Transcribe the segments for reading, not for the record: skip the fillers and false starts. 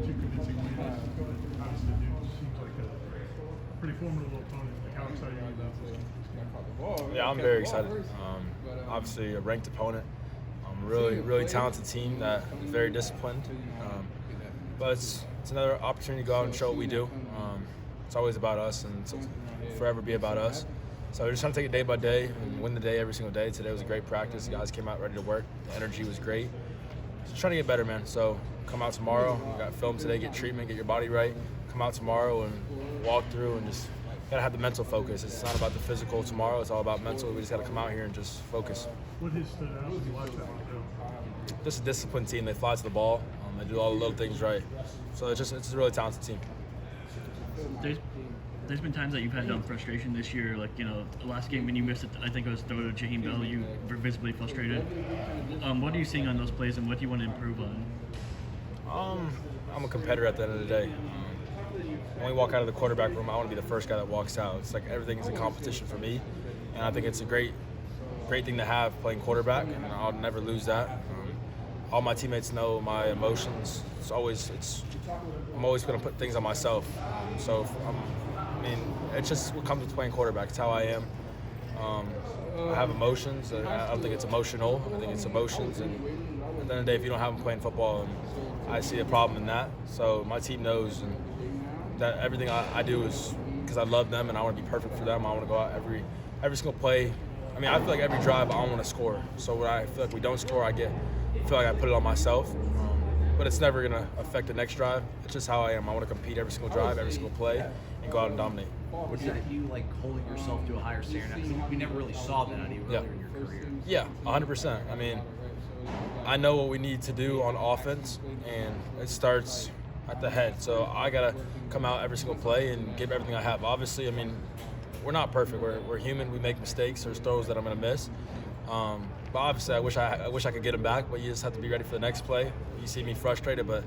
two convincing wins. Obviously, it seems like a pretty formidable opponent. Like, how excited are you about this game? Yeah, I'm very excited. Obviously, a ranked opponent. Really talented team that is very disciplined. But it's another opportunity to go out and show what we do. It's always about us, and it'll forever be about us. So we're just trying to take it day by day and win the day every single day. Today was a great practice. The guys came out ready to work. The energy was great. Just trying to get better, man. So come out tomorrow. We got film today. Get treatment. Get your body right. Come out tomorrow and walk through and just gotta have the mental focus. It's not about the physical tomorrow. It's all about mental. We just gotta come out here and just focus. What has stood out when you watch that? Just a disciplined team. They fly to the ball. They do all the little things right. So it's a really talented team. There's been times that you've had frustration this year, like, the last game when you missed it, I think it was throw to Jaheim Bell, you were visibly frustrated. What are you seeing on those plays, and what do you want to improve on? I'm a competitor at the end of the day. When we walk out of the quarterback room, I want to be the first guy that walks out. It's like everything is a competition for me, and I think it's a great thing to have playing quarterback, and I'll never lose that. All my teammates know my emotions. I'm always going to put things on myself. It's just what comes with playing quarterback. It's how I am. I have emotions. I don't think it's emotional. I think it's emotions. And at the end of the day, if you don't have them playing football, I see a problem in that. So my team knows that everything I do is because I love them and I want to be perfect for them. I want to go out every single play. I feel like every drive I want to score. So when I feel like we don't score, I feel like I put it on myself. But it's never going to affect the next drive. It's just how I am. I want to compete every single drive, every single play, and go out and dominate. Was that you holding yourself to a higher standard? Because we never really saw that out of you earlier in your career. Yeah, 100%. I know what we need to do on offense, and it starts at the head. So I got to come out every single play and give everything I have. Obviously, we're not perfect. We're human. We make mistakes. There's throws that I'm going to miss. But obviously, I wish I could get them back. But you just have to be ready for the next play. You see me frustrated, but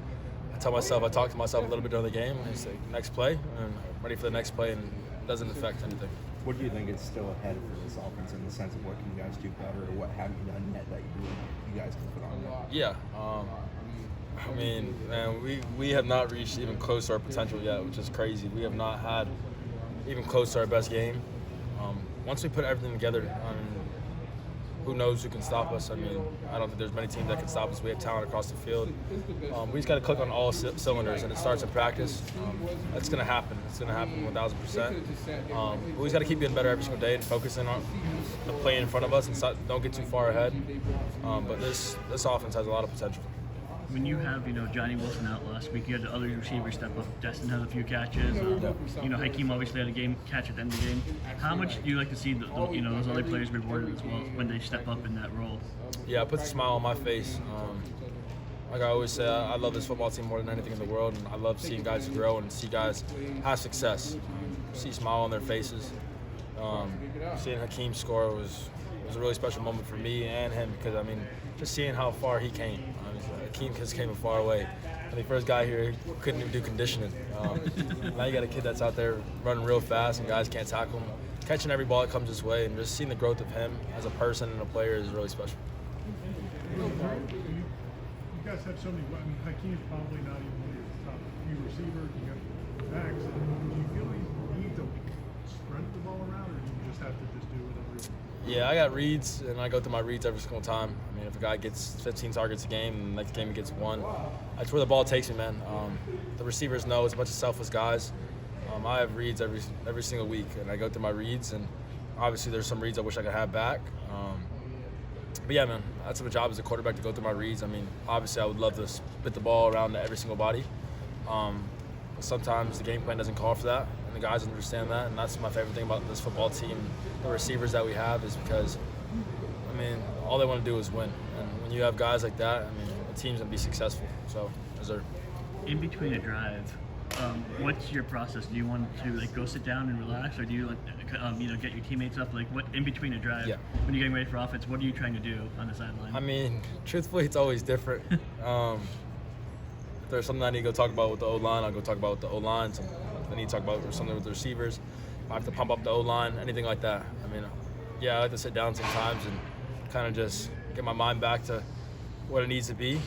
I talk to myself a little bit during the game, and I say next play, and I'm ready for the next play, and it doesn't affect anything. What do you think is still ahead for this offense in the sense of what can you guys do better, or what have you done yet that you guys can put on there? Yeah, we have not reached even close to our potential yet, which is crazy. We have not had even close to our best game. Once we put everything together, who knows who can stop us? I don't think there's many teams that can stop us. We have talent across the field. We just got to click on all cylinders, and it starts in practice. It's going to happen. It's going to happen 1,000%. We just got to keep getting better every single day and focusing on the play in front of us and don't get too far ahead. But this offense has a lot of potential. When you have, Johnny Wilson out last week, you had the other receivers step up. Destin had a few catches. Hakeem obviously had a catch at the end of the game. How much do you like to see those other players rewarded as well when they step up in that role? Yeah, it puts a smile on my face. Like I always say, I love this football team more than anything in the world, and I love seeing guys grow and see guys have success. See a smile on their faces. Seeing Hakeem score was a really special moment for me and him because just seeing how far he came. Hakeem came far away. When he first got here, he couldn't even do conditioning. Now you got a kid that's out there running real fast and guys can't tackle him. Catching every ball that comes his way and just seeing the growth of him as a person and a player is really special. You guys have so many. Hakeem's probably not even one of your top few receivers. You got backs. Do you feel you need to spread the ball around, or do you just have to just do whatever? Yeah, I got reads, and I go through my reads every single time. If a guy gets 15 targets a game, and the next game he gets 1, that's where the ball takes me, man. The receivers know it's a bunch of selfless guys. I have reads every single week, and I go through my reads, and obviously there's some reads I wish I could have back. But yeah, man, that's my job as a quarterback to go through my reads. Obviously I would love to spit the ball around to every single body. But sometimes the game plan doesn't call for that, and the guys understand that, and that's my favorite thing about this football team, the receivers that we have, is because, all they want to do is win. And when you have guys like that, the team's going to be successful. So, in between a drive, what's your process? Do you want to go sit down and relax, or do you get your teammates up? What in between a drive, when you're getting ready for offense, what are you trying to do on the sideline? Truthfully, it's always different. If there's something I need to go talk about with the O-line, I'll go talk about with the O-line. If I need to talk about something with the receivers, if I have to pump up the O-line, anything like that. I like to sit down sometimes and kind of just get my mind back to what it needs to be.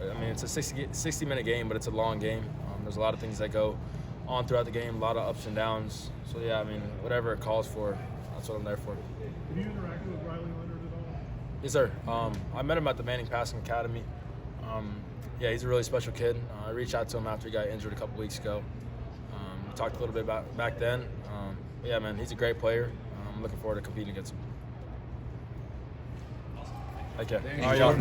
I mean, it's a 60-minute game, but it's a long game. There's a lot of things that go on throughout the game, a lot of ups and downs. So yeah, I mean, whatever it calls for, that's what I'm there for. Have you interacted with Riley Leonard at all? Yes, sir. I met him at the Manning Passing Academy. Yeah, he's a really special kid. I reached out to him after he got injured a couple weeks ago. We talked a little bit about back then. But yeah, man, he's a great player. I'm looking forward to competing against him. Okay. All right, y'all.